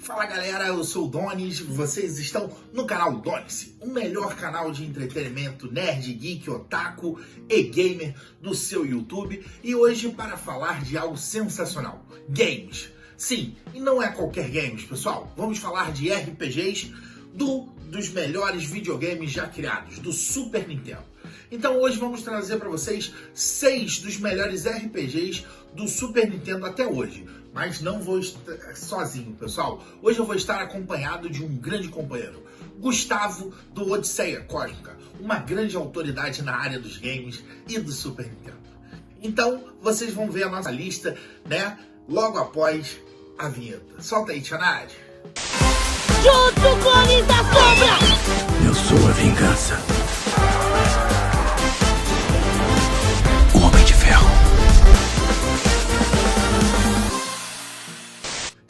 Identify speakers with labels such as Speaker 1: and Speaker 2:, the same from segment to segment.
Speaker 1: Fala galera, eu sou o Donis, vocês estão no canal Donice, o melhor canal de entretenimento nerd, geek, otaku e gamer do seu YouTube. E hoje para falar de algo sensacional, games. Sim, e não é qualquer games, pessoal, vamos falar de RPGs dos melhores videogames já criados, do Super Nintendo. Então hoje vamos trazer para vocês 6 dos melhores RPGs do Super Nintendo até hoje. Mas não vou estar sozinho, pessoal. Hoje eu vou estar acompanhado de um grande companheiro, Gustavo do Odisseia Cósmica, uma grande autoridade na área dos games e do Super Nintendo. Então vocês vão ver a nossa lista, né, logo após a vinheta. Solta aí, Tianad.
Speaker 2: Junto com a Lisa Sombra!
Speaker 3: Eu sou a vingança. O Homem de Ferro.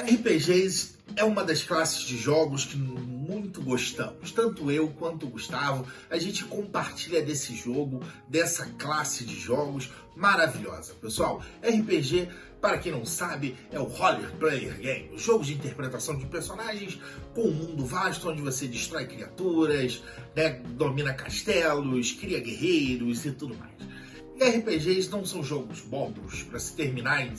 Speaker 1: RPGs é uma das classes de jogos que muito gostamos. Tanto eu quanto o Gustavo, a gente compartilha desse jogo, dessa classe de jogos maravilhosa. Pessoal, RPG, para quem não sabe, é o Role Player Game, jogo de interpretação de personagens com um mundo vasto onde você destrói criaturas, né, domina castelos, cria guerreiros e tudo mais. E RPGs não são jogos bobos para se terminar em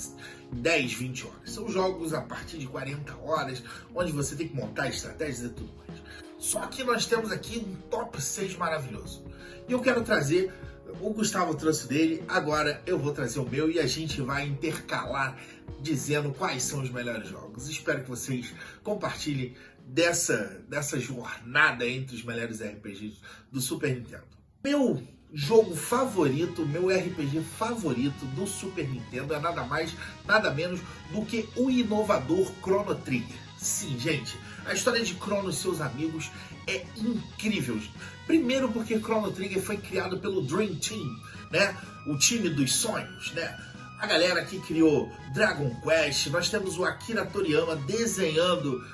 Speaker 1: 10, 20 horas. São jogos a partir de 40 horas, onde você tem que montar estratégias e tudo mais. Só que nós temos aqui um top 6 maravilhoso. E eu quero trazer, o Gustavo trouxe dele, agora eu vou trazer o meu e a gente vai intercalar dizendo quais são os melhores jogos. Espero que vocês compartilhem dessa jornada entre os melhores RPGs do Super Nintendo. Meu jogo favorito, meu RPG favorito do Super Nintendo é nada mais, nada menos do que o inovador Chrono Trigger. Sim, gente, a história de Chrono e seus amigos é incrível. Primeiro porque Chrono Trigger foi criado pelo Dream Team, né? O time dos sonhos, né? A galera que criou Dragon Quest, nós temos o Akira Toriyama desenhando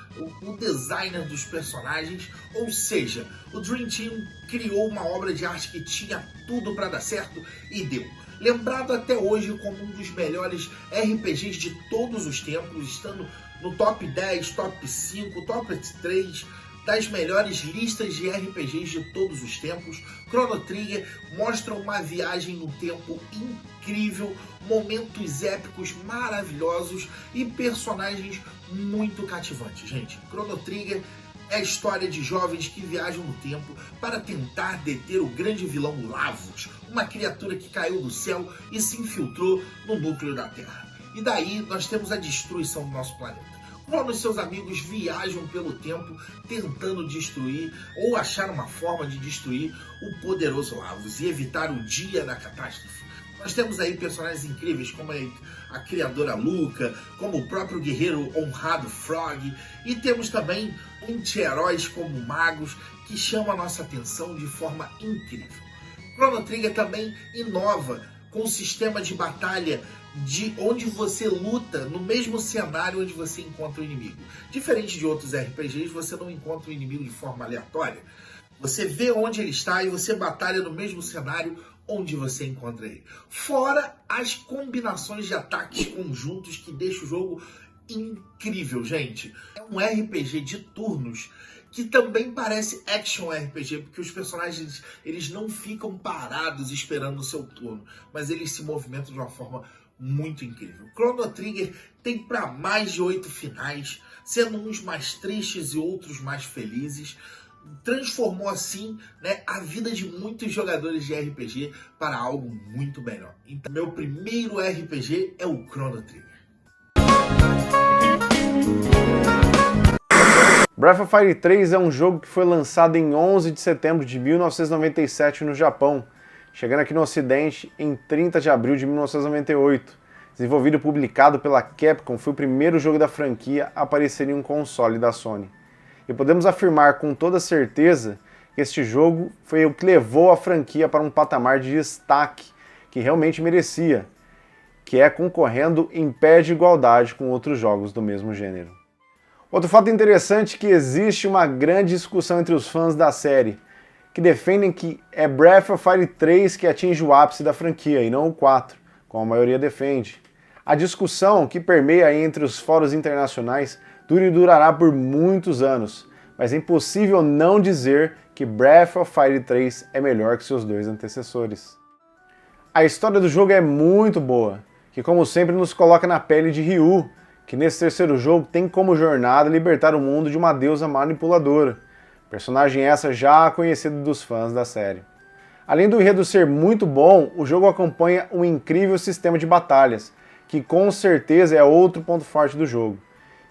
Speaker 1: o designer dos personagens, ou seja, o Dream Team criou uma obra de arte que tinha tudo para dar certo e deu. Lembrado até hoje como um dos melhores RPGs de todos os tempos, estando no top 10, top 5, top 3 das melhores listas de RPGs de todos os tempos. Chrono Trigger mostra uma viagem no tempo incrível, momentos épicos maravilhosos e personagens muito cativantes, gente. Chrono Trigger é a história de jovens que viajam no tempo para tentar deter o grande vilão Lavos, uma criatura que caiu do céu e se infiltrou no núcleo da Terra. E daí nós temos a destruição do nosso planeta. Chrono e seus amigos viajam pelo tempo tentando destruir ou achar uma forma de destruir o poderoso Lavos e evitar o dia da catástrofe. Nós temos aí personagens incríveis como a criadora Luca, como o próprio guerreiro honrado Frog, e temos também anti-heróis como magos que chamam a nossa atenção de forma incrível. Chrono Trigger também inova com um sistema de batalha de onde você luta no mesmo cenário onde você encontra o inimigo. Diferente de outros RPGs, você não encontra o inimigo de forma aleatória. Você vê onde ele está e você batalha no mesmo cenário onde você encontra ele. Fora as combinações de ataques conjuntos que deixam o jogo incrível, gente. É um RPG de turnos que também parece action RPG, porque os personagens eles não ficam parados esperando o seu turno, mas eles se movimentam de uma forma muito incrível. Chrono Trigger tem para mais de 8 finais, sendo uns mais tristes e outros mais felizes. Transformou assim, né, a vida de muitos jogadores de RPG para algo muito melhor. Então, meu primeiro RPG é o Chrono Trigger.
Speaker 4: Breath of Fire 3 é um jogo que foi lançado em 11 de setembro de 1997 no Japão, chegando aqui no Ocidente em 30 de abril de 1998. Desenvolvido e publicado pela Capcom, foi o primeiro jogo da franquia a aparecer em um console da Sony. E podemos afirmar com toda certeza que este jogo foi o que levou a franquia para um patamar de destaque que realmente merecia, que é concorrendo em pé de igualdade com outros jogos do mesmo gênero. Outro fato interessante é que existe uma grande discussão entre os fãs da série, que defendem que é Breath of Fire 3 que atinge o ápice da franquia e não o 4, como a maioria defende. A discussão que permeia entre os fóruns internacionais dura e durará por muitos anos, mas é impossível não dizer que Breath of Fire 3 é melhor que seus dois antecessores. A história do jogo é muito boa, que como sempre nos coloca na pele de Ryu, que nesse terceiro jogo tem como jornada libertar o mundo de uma deusa manipuladora, personagem essa já conhecida dos fãs da série. Além do enredo ser muito bom, o jogo acompanha um incrível sistema de batalhas, que com certeza é outro ponto forte do jogo,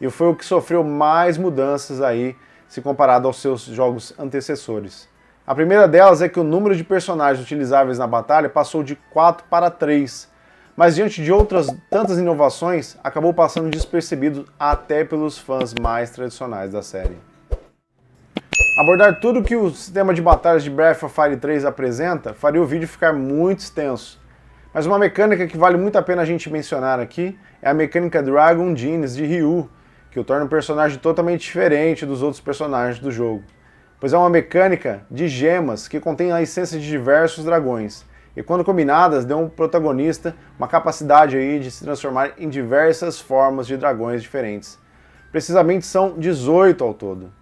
Speaker 4: e foi o que sofreu mais mudanças aí se comparado aos seus jogos antecessores. A primeira delas é que o número de personagens utilizáveis na batalha passou de 4 para 3, mas diante de outras tantas inovações, acabou passando despercebido até pelos fãs mais tradicionais da série. Abordar tudo que o sistema de batalhas de Breath of Fire 3 apresenta faria o vídeo ficar muito extenso, mas uma mecânica que vale muito a pena a gente mencionar aqui é a mecânica Dragon Genes de Ryu, que o torna um personagem totalmente diferente dos outros personagens do jogo, pois é uma mecânica de gemas que contém a essência de diversos dragões, e quando combinadas dão ao protagonista uma capacidade aí de se transformar em diversas formas de dragões diferentes. Precisamente são 18 ao todo.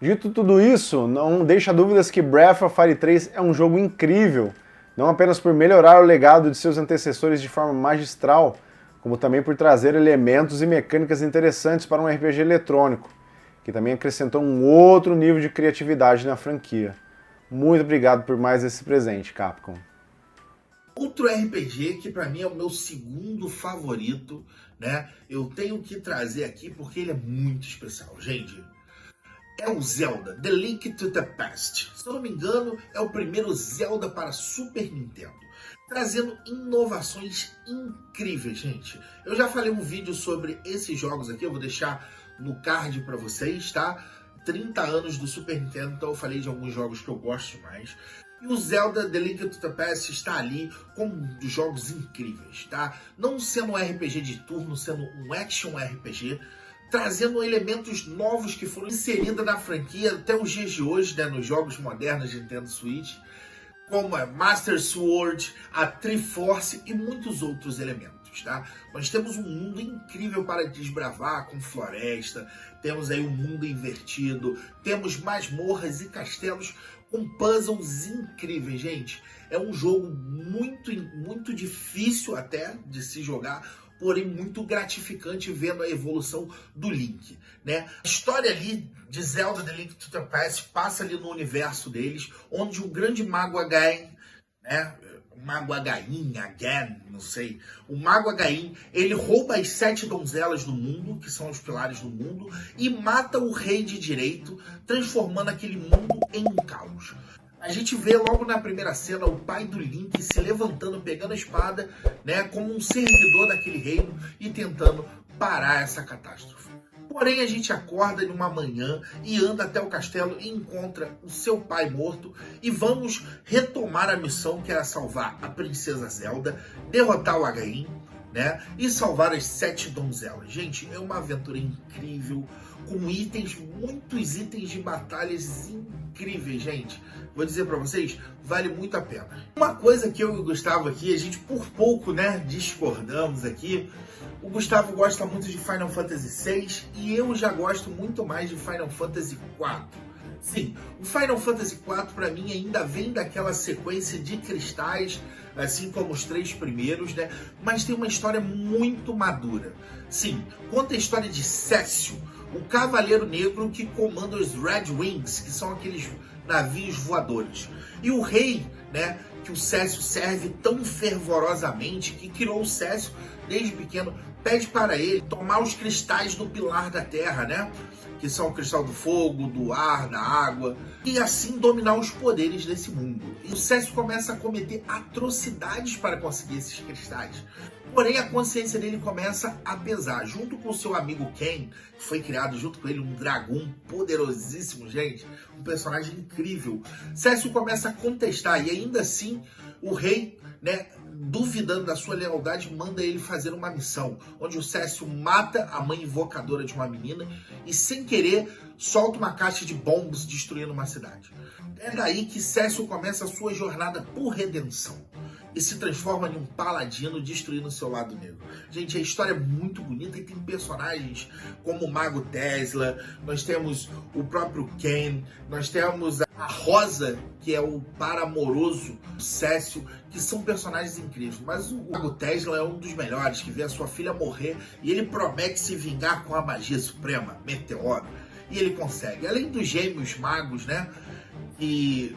Speaker 4: Dito tudo isso, não deixa dúvidas que Breath of Fire 3 é um jogo incrível, não apenas por melhorar o legado de seus antecessores de forma magistral, como também por trazer elementos e mecânicas interessantes para um RPG eletrônico, que também acrescentou um outro nível de criatividade na franquia. Muito obrigado por mais esse presente, Capcom.
Speaker 1: Outro RPG que para mim é o meu segundo favorito, né? Eu tenho que trazer aqui porque ele é muito especial, gente. É o Zelda, The Link to the Past. Se eu não me engano, é o primeiro Zelda para Super Nintendo, trazendo inovações incríveis, gente. Eu já falei um vídeo sobre esses jogos aqui, eu vou deixar no card para vocês, tá? 30 anos do Super Nintendo, então eu falei de alguns jogos que eu gosto mais. E o Zelda The Link to the Past está ali com um dos jogos incríveis, tá? Não sendo um RPG de turno, sendo um action RPG, trazendo elementos novos que foram inseridos na franquia até os dias de hoje, né, nos jogos modernos de Nintendo Switch, como a Master Sword, a Triforce e muitos outros elementos, tá? Nós temos um mundo incrível para desbravar, com floresta, temos aí um mundo invertido, temos masmorras e castelos com puzzles incríveis, gente. É um jogo muito difícil até de se jogar, porém muito gratificante vendo a evolução do Link, né? A história ali de Zelda The Link to the Past passa ali no universo deles, onde o grande mago Again, né? O mago Again, não sei. O mago Again, ele rouba as 7 donzelas do mundo, que são os pilares do mundo, e mata o rei de direito, transformando aquele mundo em um caos. A gente vê logo na primeira cena o pai do Link se levantando, pegando a espada, né, como um servidor daquele reino e tentando parar essa catástrofe. Porém, a gente acorda em uma manhã e anda até o castelo e encontra o seu pai morto e vamos retomar a missão, que era salvar a princesa Zelda, derrotar o Again, né, e salvar as 7 donzelas. Gente, é uma aventura incrível, com itens, muitos itens de batalhas incríveis, gente. Vou dizer pra vocês, vale muito a pena. Uma coisa que eu e o Gustavo aqui, a gente por pouco, né, discordamos aqui. O Gustavo gosta muito de Final Fantasy VI e eu já gosto muito mais de Final Fantasy IV. Sim, o Final Fantasy IV para mim ainda vem daquela sequência de cristais, assim como os 3 primeiros, né? Mas tem uma história muito madura. Sim, conta a história de Cécio, o cavaleiro negro que comanda os Red Wings, que são aqueles navios voadores. E o rei, né, que o Cécio serve tão fervorosamente, que criou o Cécio desde pequeno, pede para ele tomar os cristais do pilar da terra, né? Que são o cristal do fogo, do ar, da água, e assim dominar os poderes desse mundo. E o Cécio começa a cometer atrocidades para conseguir esses cristais. Porém, a consciência dele começa a pesar. Junto com o seu amigo Ken, que foi criado junto com ele um dragão poderosíssimo, gente. Um personagem incrível. Cécio começa a contestar e ainda assim o rei, né, duvidando da sua lealdade, manda ele fazer uma missão, onde o Cécio mata a mãe invocadora de uma menina e, sem querer, solta uma caixa de bombas destruindo uma cidade. É daí que Cécio começa a sua jornada por redenção. e se transforma em um paladino destruindo o seu lado negro. Gente, a história é muito bonita e tem personagens como o Mago Tesla, nós temos o próprio Ken, nós temos a Rosa, que é o par amoroso do Cécio, que são personagens incríveis. Mas o Mago Tesla é um dos melhores, que vê a sua filha morrer e ele promete se vingar com a magia suprema, Meteoro. E ele consegue. Além dos gêmeos magos, né? E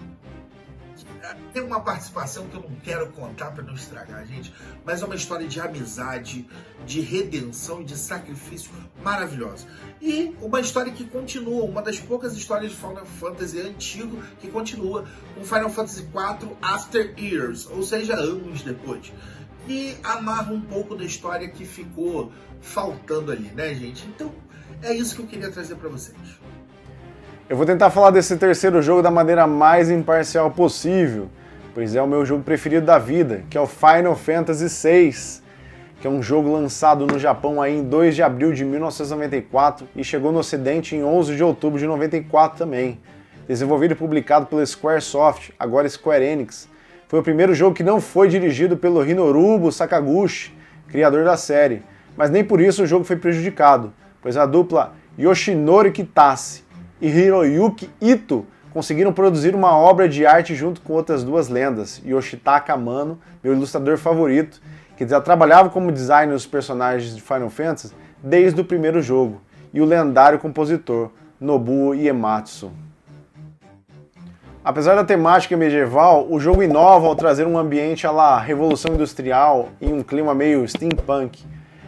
Speaker 1: tem uma participação que eu não quero contar para não estragar, gente, mas é uma história de amizade, de redenção e de sacrifício maravilhosa. E uma história que continua, uma das poucas histórias de Final Fantasy antigo que continua, com Final Fantasy IV After Years, ou seja, anos depois. E amarra um pouco da história que ficou faltando ali, né, gente? Então, é isso que eu queria trazer para vocês.
Speaker 4: Eu vou tentar falar desse terceiro jogo da maneira mais imparcial possível, pois é o meu jogo preferido da vida, que é o Final Fantasy VI, que é um jogo lançado no Japão aí em 2 de abril de 1994 e chegou no ocidente em 11 de outubro de 94 também. Desenvolvido e publicado pela Squaresoft, agora Square Enix, foi o primeiro jogo que não foi dirigido pelo Hinorubo Sakaguchi, criador da série, mas nem por isso o jogo foi prejudicado, pois a dupla Yoshinori Kitase e Hiroyuki Ito conseguiram produzir uma obra de arte junto com outras duas lendas, Yoshitaka Amano, meu ilustrador favorito, que já trabalhava como designer dos personagens de Final Fantasy desde o primeiro jogo, e o lendário compositor Nobuo Uematsu. Apesar da temática medieval, o jogo inova ao trazer um ambiente à la Revolução Industrial em um clima meio steampunk,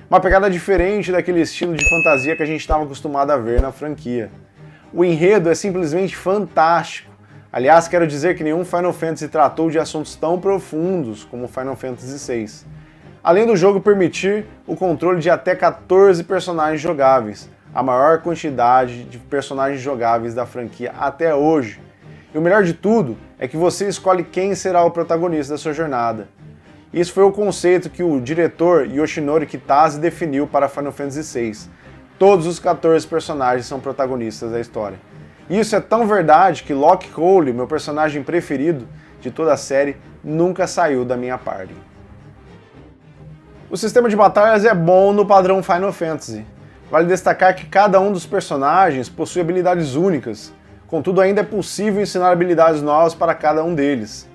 Speaker 4: uma pegada diferente daquele estilo de fantasia que a gente estava acostumado a ver na franquia. O enredo é simplesmente fantástico. Aliás, quero dizer que nenhum Final Fantasy tratou de assuntos tão profundos como Final Fantasy VI. Além do jogo permitir o controle de até 14 personagens jogáveis, a maior quantidade de personagens jogáveis da franquia até hoje. E o melhor de tudo é que você escolhe quem será o protagonista da sua jornada. Isso foi o conceito que o diretor Yoshinori Kitase definiu para Final Fantasy VI. Todos os 14 personagens são protagonistas da história. E isso é tão verdade que Locke Cole, meu personagem preferido de toda a série, nunca saiu da minha party. O sistema de batalhas é bom no padrão Final Fantasy. Vale destacar que cada um dos personagens possui habilidades únicas, contudo ainda é possível ensinar habilidades novas para cada um deles.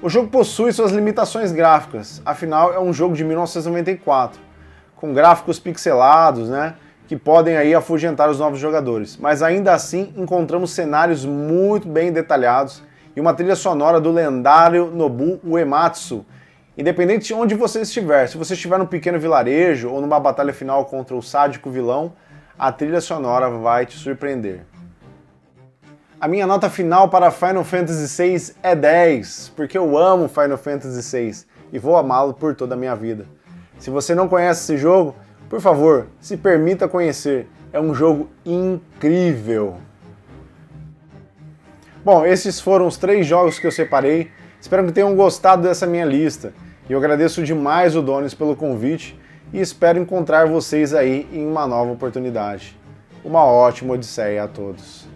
Speaker 4: O jogo possui suas limitações gráficas, afinal é um jogo de 1994, com gráficos pixelados, que podem aí afugentar os novos jogadores, mas ainda assim encontramos cenários muito bem detalhados e uma trilha sonora do lendário Nobuo Uematsu. Independente de onde você estiver, se você estiver num pequeno vilarejo ou numa batalha final contra o sádico vilão, a trilha sonora vai te surpreender. A minha nota final para Final Fantasy VI é 10, porque eu amo Final Fantasy VI e vou amá-lo por toda a minha vida. Se você não conhece esse jogo, por favor, se permita conhecer, é um jogo incrível. Bom, esses foram os 3 jogos que eu separei, espero que tenham gostado dessa minha lista. E eu agradeço demais o Donis pelo convite e espero encontrar vocês aí em uma nova oportunidade. Uma ótima odisseia a todos.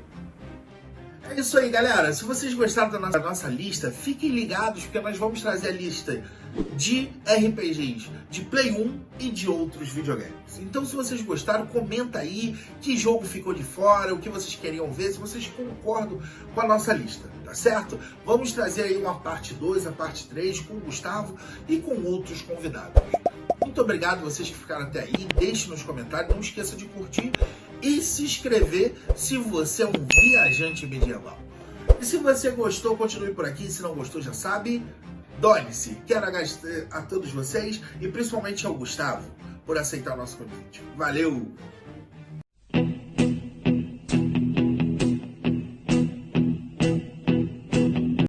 Speaker 1: É isso aí, galera. Se vocês gostaram da nossa lista, fiquem ligados porque nós vamos trazer a lista de RPGs de Play 1 e de outros videogames. Então, se vocês gostaram, comenta aí que jogo ficou de fora, o que vocês queriam ver, se vocês concordam com a nossa lista, tá certo? Vamos trazer aí uma parte 2, a parte 3 com o Gustavo e com outros convidados. Muito obrigado a vocês que ficaram até aí. Deixe nos comentários, não esqueça de curtir e se inscrever se você é um viajante medieval. E se você gostou, continue por aqui. Se não gostou, já sabe, done-se. Quero agradecer a todos vocês e principalmente ao Gustavo por aceitar o nosso convite. Valeu!